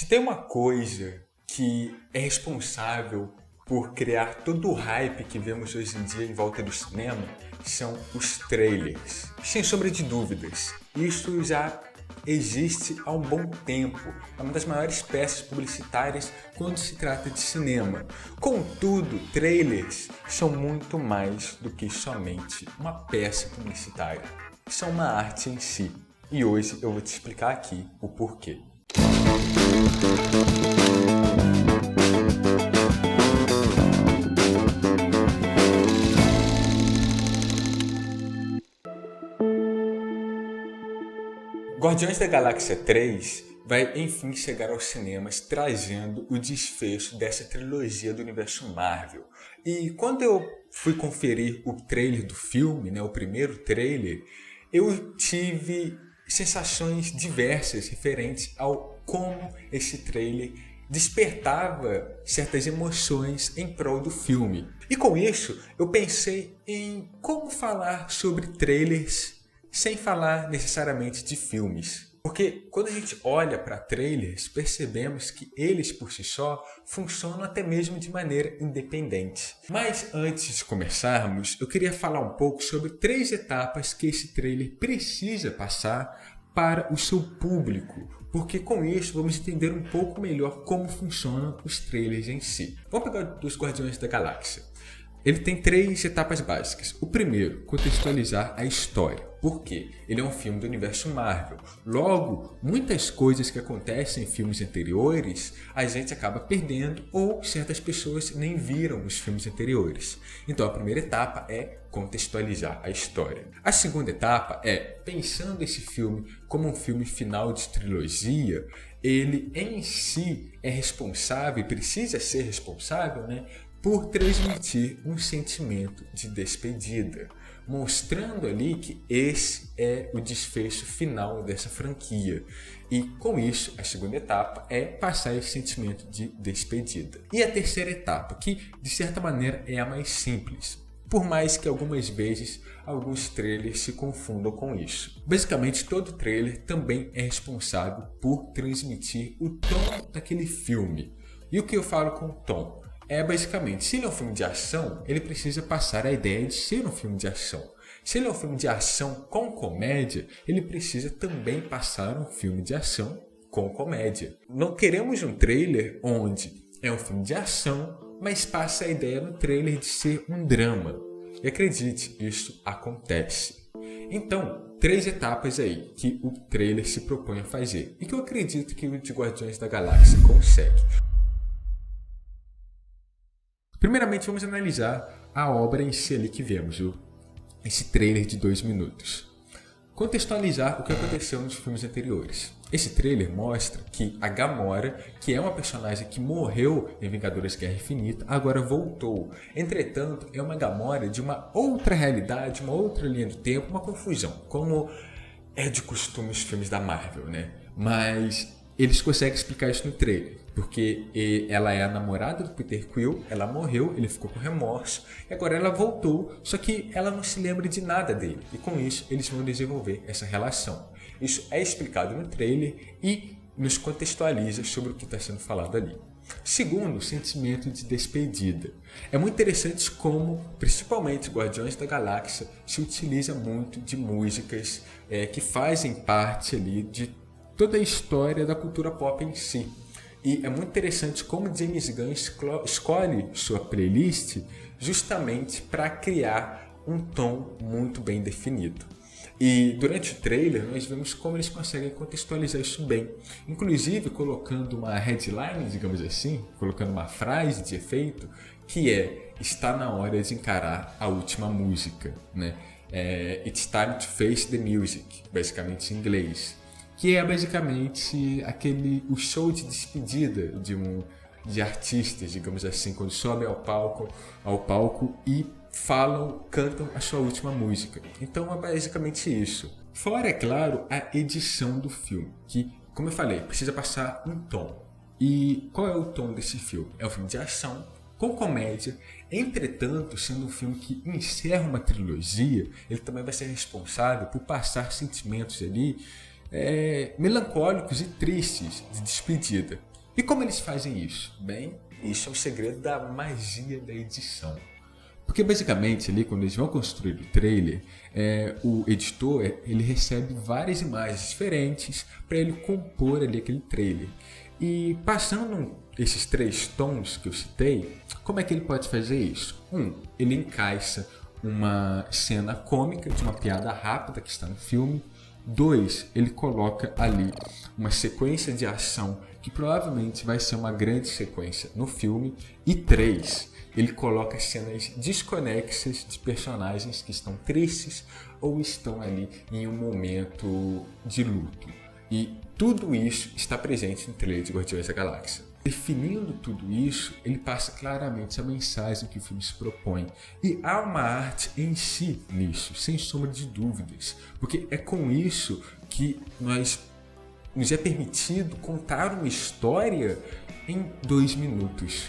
Se tem uma coisa que é responsável por criar todo o hype que vemos hoje em dia em volta do cinema, são os trailers. Sem sombra de dúvidas, isso já existe há um bom tempo. É uma das maiores peças publicitárias quando se trata de cinema. Contudo, trailers são muito mais do que somente uma peça publicitária. São uma arte em si. E hoje eu vou te explicar aqui o porquê. Guardiões da Galáxia 3 vai enfim chegar aos cinemas trazendo o desfecho dessa trilogia do universo Marvel. E quando eu fui conferir o trailer do filme, o primeiro trailer, eu tive sensações diversas referentes ao como esse trailer despertava certas emoções em prol do filme. E com isso, eu pensei em como falar sobre trailers sem falar necessariamente de filmes. Porque quando a gente olha para trailers, percebemos que eles por si só funcionam até mesmo de maneira independente. Mas antes de começarmos, eu queria falar um pouco sobre 3 etapas que esse trailer precisa passar para o seu público, porque com isso vamos entender um pouco melhor como funcionam os trailers em si. Vamos pegar dos Guardiões da Galáxia. Ele tem 3 etapas básicas. O primeiro, contextualizar a história. Por quê? Ele é um filme do universo Marvel. Logo, muitas coisas que acontecem em filmes anteriores, a gente acaba perdendo ou certas pessoas nem viram os filmes anteriores. Então, a primeira etapa é contextualizar a história. A segunda etapa é, pensando esse filme como um filme final de trilogia, ele em si é responsável, precisa ser responsável, por transmitir um sentimento de despedida, mostrando ali que esse é o desfecho final dessa franquia. E com isso, a segunda etapa é passar esse sentimento de despedida. E a terceira etapa, que de certa maneira é a mais simples, por mais que algumas vezes alguns trailers se confundam com isso. Basicamente, todo trailer também é responsável por transmitir o tom daquele filme. E o que eu falo com tom? É basicamente, se ele é um filme de ação, ele precisa passar a ideia de ser um filme de ação. Se ele é um filme de ação com comédia, ele precisa também passar um filme de ação com comédia. Não queremos um trailer onde é um filme de ação, mas passa a ideia no trailer de ser um drama. E acredite, isso acontece. Então, 3 etapas aí que o trailer se propõe a fazer e que eu acredito que o de Guardiões da Galáxia consegue. Primeiramente, vamos analisar a obra em si ali que vemos, esse trailer de 2 minutos. Contextualizar o que aconteceu nos filmes anteriores. Esse trailer mostra que a Gamora, que é uma personagem que morreu em Vingadores Guerra Infinita, agora voltou. Entretanto, é uma Gamora de uma outra realidade, uma outra linha do tempo, uma confusão, como é de costume nos filmes da Marvel, Mas eles conseguem explicar isso no trailer, porque ela é a namorada do Peter Quill, ela morreu, ele ficou com remorso, e agora ela voltou, só que ela não se lembra de nada dele, e com isso eles vão desenvolver essa relação. Isso é explicado no trailer e nos contextualiza sobre o que está sendo falado ali. Segundo, o sentimento de despedida. É muito interessante como, principalmente Guardiões da Galáxia, se utiliza muito de músicas que fazem parte ali de toda a história da cultura pop em si. E é muito interessante como James Gunn escolhe sua playlist justamente para criar um tom muito bem definido. E durante o trailer nós vemos como eles conseguem contextualizar isso bem, inclusive colocando uma headline, digamos assim, colocando uma frase de efeito, que é: está na hora de encarar a última música, It's time to face the music, basicamente em inglês. Que é basicamente o show de despedida de artistas, digamos assim, quando sobem ao palco e cantam a sua última música. Então é basicamente isso. Fora, é claro, a edição do filme, que, como eu falei, precisa passar um tom. E qual é o tom desse filme? É um filme de ação com comédia. Entretanto, sendo um filme que encerra uma trilogia, ele também vai ser responsável por passar sentimentos ali melancólicos e tristes de despedida. E como eles fazem isso? Bem, isso é o segredo da magia da edição. Porque basicamente ali quando eles vão construir o trailer, o editor ele recebe várias imagens diferentes para ele compor ali aquele trailer. E passando esses 3 tons que eu citei, como é que ele pode fazer isso? Ele encaixa uma cena cômica de uma piada rápida que está no filme. 2, ele coloca ali uma sequência de ação que provavelmente vai ser uma grande sequência no filme. E 3, ele coloca cenas desconexas de personagens que estão tristes ou estão ali em um momento de luto. E tudo isso está presente no trailer de Guardiões da Galáxia. Definindo tudo isso, ele passa claramente a mensagem que o filme se propõe. E há uma arte em si nisso, sem sombra de dúvidas. Porque é com isso que nos é permitido contar uma história em 2 minutos.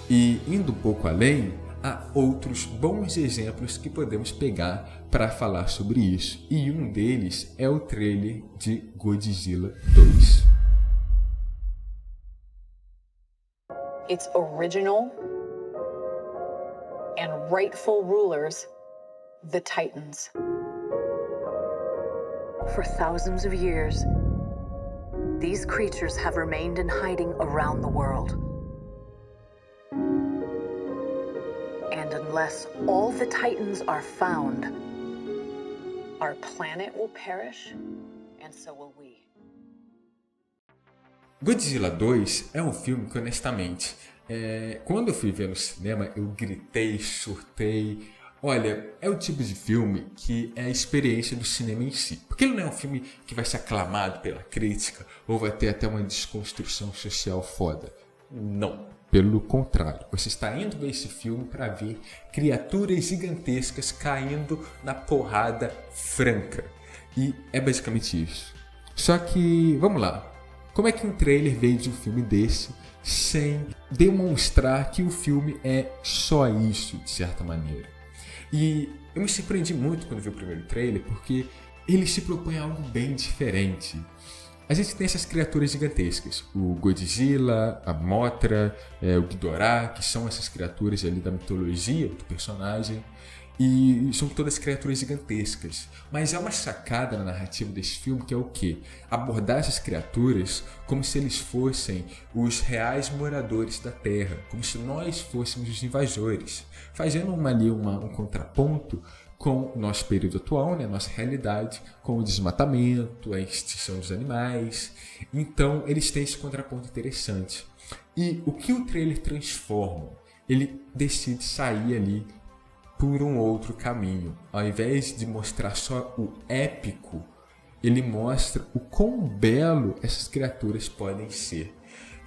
E indo um pouco além, há outros bons exemplos que podemos pegar para falar sobre isso. E um deles é o trailer de Godzilla 2. Its original and rightful rulers, the Titans. For thousands of years, these creatures have remained in hiding around the world. And unless all the Titans are found, our planet will perish, and so will we. Godzilla 2 é um filme que, honestamente, quando eu fui ver no cinema, eu gritei, surtei. Olha, é o tipo de filme que é a experiência do cinema em si. Porque ele não é um filme que vai ser aclamado pela crítica ou vai ter até uma desconstrução social foda. Não. Pelo contrário, você está indo ver esse filme para ver criaturas gigantescas caindo na porrada franca. E é basicamente isso. Só que, vamos lá. Como é que um trailer vende um filme desse sem demonstrar que o filme é só isso, de certa maneira? E eu me surpreendi muito quando vi o primeiro trailer, porque ele se propõe a algo bem diferente. A gente tem essas criaturas gigantescas, o Godzilla, a Mothra, o Ghidorah, que são essas criaturas ali da mitologia do personagem. E são todas criaturas gigantescas. Mas há uma sacada na narrativa desse filme que é o quê? Abordar essas criaturas como se eles fossem os reais moradores da Terra. Como se nós fôssemos os invasores. Fazendo um contraponto com o nosso período atual, né? Nossa realidade, com o desmatamento, a extinção dos animais. Então eles têm esse contraponto interessante. E o que o trailer transforma? Ele decide sair ali por um outro caminho. Ao invés de mostrar só o épico, ele mostra o quão belo essas criaturas podem ser.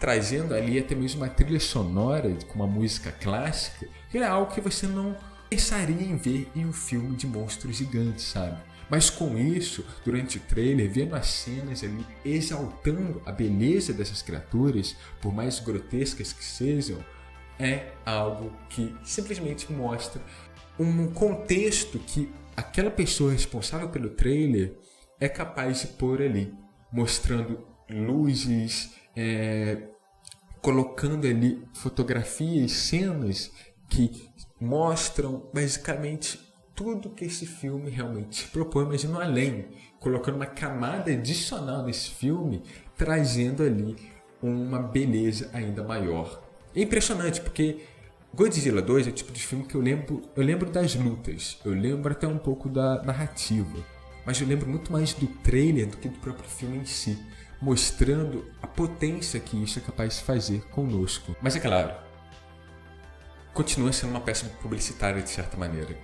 Trazendo ali até mesmo uma trilha sonora com uma música clássica, que é algo que você não pensaria em ver em um filme de monstros gigantes, sabe? Mas com isso, durante o trailer, vendo as cenas ali exaltando a beleza dessas criaturas, por mais grotescas que sejam, é algo que simplesmente mostra um contexto que aquela pessoa responsável pelo trailer é capaz de pôr ali, mostrando luzes, colocando ali fotografias, cenas que mostram basicamente tudo que esse filme realmente se propõe, mas não além, colocando uma camada adicional nesse filme, trazendo ali uma beleza ainda maior. É impressionante, porque Godzilla 2 é o tipo de filme que eu lembro das lutas, eu lembro até um pouco da narrativa, mas eu lembro muito mais do trailer do que do próprio filme em si, mostrando a potência que isso é capaz de fazer conosco. Mas é claro, continua sendo uma peça publicitária de certa maneira.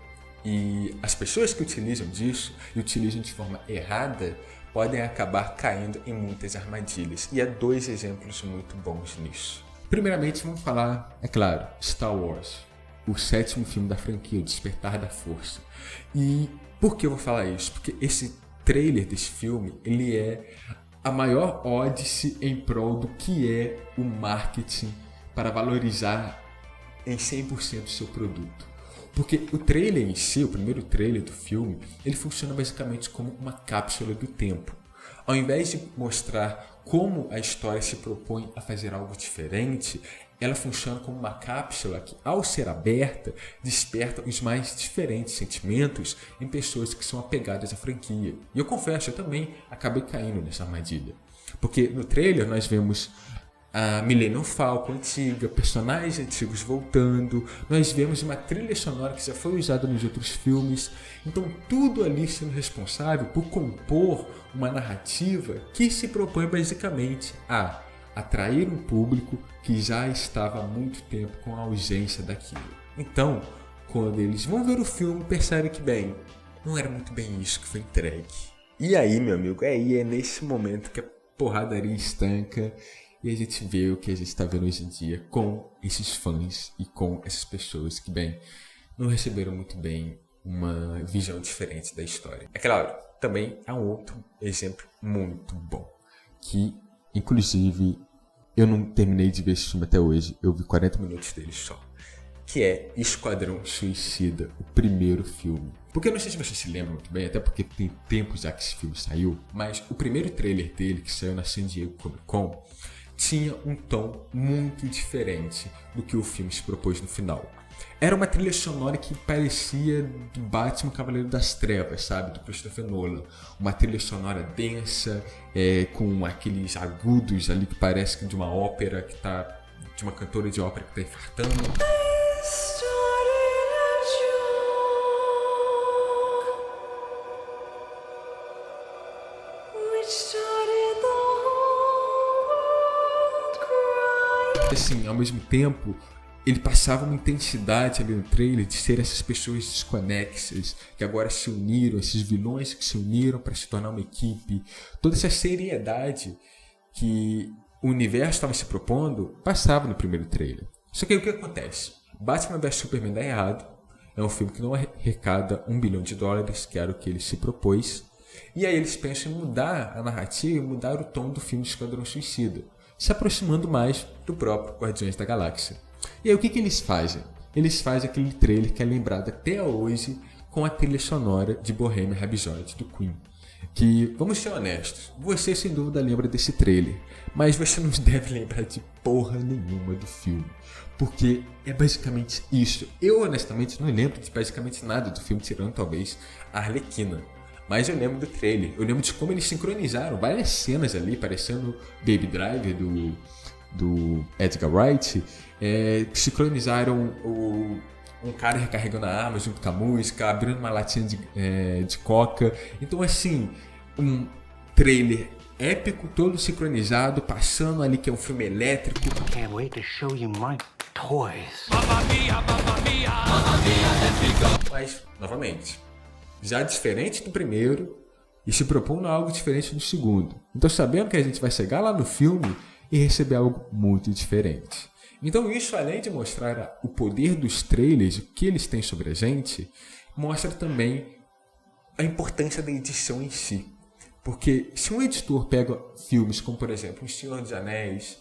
E as pessoas que utilizam disso e utilizam de forma errada podem acabar caindo em muitas armadilhas. E há 2 exemplos muito bons nisso. Primeiramente, vamos falar, é claro, Star Wars, o 7º filme da franquia, O Despertar da Força. E por que eu vou falar isso? Porque esse trailer desse filme, ele é a maior ódice em prol do que é o marketing para valorizar em 100% o seu produto. Porque o trailer em si, o primeiro trailer do filme, ele funciona basicamente como uma cápsula do tempo. ao invés de mostrar como a história se propõe a fazer algo diferente, ela funciona como uma cápsula que, ao ser aberta, desperta os mais diferentes sentimentos em pessoas que são apegadas à franquia. E eu confesso, eu também acabei caindo nessa armadilha. Porque no trailer nós vemos a Millennium Falcon antiga, personagens antigos voltando, nós vemos uma trilha sonora que já foi usada nos outros filmes, então tudo ali sendo responsável por compor uma narrativa que se propõe basicamente a atrair um público que já estava há muito tempo com a ausência daquilo. Então, quando eles vão ver o filme, percebem que, bem, não era muito bem isso que foi entregue. E aí, meu amigo, é nesse momento que a porradaria estanca e a gente vê o que a gente está vendo hoje em dia com esses fãs e com essas pessoas que, bem, não receberam muito bem uma visão diferente da história. É claro, também há um outro exemplo muito bom, que, inclusive, eu não terminei de ver esse filme até hoje, eu vi 40 minutos dele só, que é Esquadrão Suicida, o primeiro filme. Porque eu não sei se você se lembra muito bem, até porque tem tempo já que esse filme saiu, mas o primeiro trailer dele, que saiu na San Diego Comic Con, tinha um tom muito diferente do que o filme se propôs no final. Era uma trilha sonora que parecia do Batman Cavaleiro das Trevas, sabe? Do Christopher Nolan. Uma trilha sonora densa, com aqueles agudos ali que parece que de uma ópera que tá... de uma cantora de ópera que tá infartando. Assim, ao mesmo tempo, ele passava uma intensidade ali no trailer de ser essas pessoas desconexas, que agora se uniram, esses vilões que se uniram para se tornar uma equipe. Toda essa seriedade que o universo estava se propondo passava no primeiro trailer. Só que aí o que acontece? Batman vs Superman dá errado. É um filme que não arrecada $1 bilhão, que era o que ele se propôs. E aí eles pensam em mudar a narrativa e mudar o tom do filme de Esquadrão Suicida, se aproximando mais do próprio Guardiões da Galáxia. E aí o que eles fazem? Eles fazem aquele trailer que é lembrado até hoje com a trilha sonora de Bohemian Rhapsody do Queen. Que, vamos ser honestos, você sem dúvida lembra desse trailer, mas você não deve lembrar de porra nenhuma do filme, porque é basicamente isso. Eu honestamente não lembro de basicamente nada do filme, tirando talvez a Arlequina. Mas eu lembro do trailer, eu lembro de como eles sincronizaram várias cenas ali, parecendo Baby Driver do Edgar Wright. Sincronizaram um cara recarregando a arma junto com a música, abrindo uma latinha de coca. Então, assim, um trailer épico, todo sincronizado, passando ali que é um filme elétrico. Can't wait to show you my toys. Mas, novamente, já diferente do primeiro e se propondo a algo diferente do segundo. Então, sabendo que a gente vai chegar lá no filme e receber algo muito diferente. Então, isso, além de mostrar o poder dos trailers, o que eles têm sobre a gente, mostra também a importância da edição em si. Porque se um editor pega filmes como, por exemplo, O Senhor dos Anéis,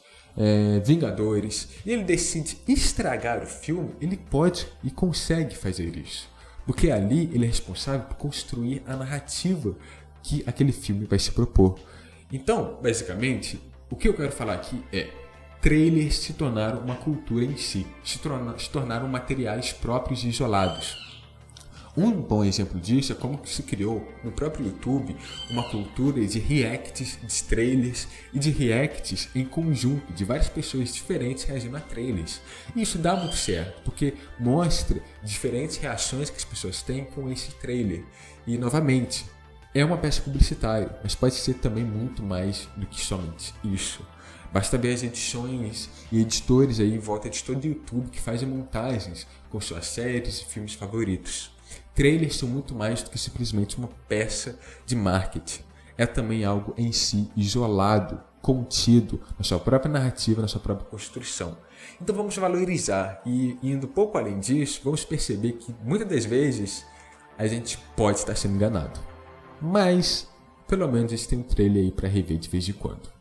Vingadores, e ele decide estragar o filme, ele pode e consegue fazer isso. Porque ali ele é responsável por construir a narrativa que aquele filme vai se propor. Então, basicamente, o que eu quero falar aqui é: trailers se tornaram uma cultura em si, se tornaram materiais próprios e isolados. Um bom exemplo disso é como se criou no próprio YouTube uma cultura de reacts de trailers e de reacts em conjunto de várias pessoas diferentes reagindo a trailers. E isso dá muito certo, porque mostra diferentes reações que as pessoas têm com esse trailer. E, novamente, é uma peça publicitária, mas pode ser também muito mais do que somente isso. Basta ver as edições e editores aí em volta de todo o YouTube que fazem montagens com suas séries e filmes favoritos. Trailers são muito mais do que simplesmente uma peça de marketing. É também algo em si isolado, contido na sua própria narrativa, na sua própria construção. Então vamos valorizar e, indo um pouco além disso, vamos perceber que muitas das vezes a gente pode estar sendo enganado. Mas, pelo menos, a gente tem um trailer aí para rever de vez em quando.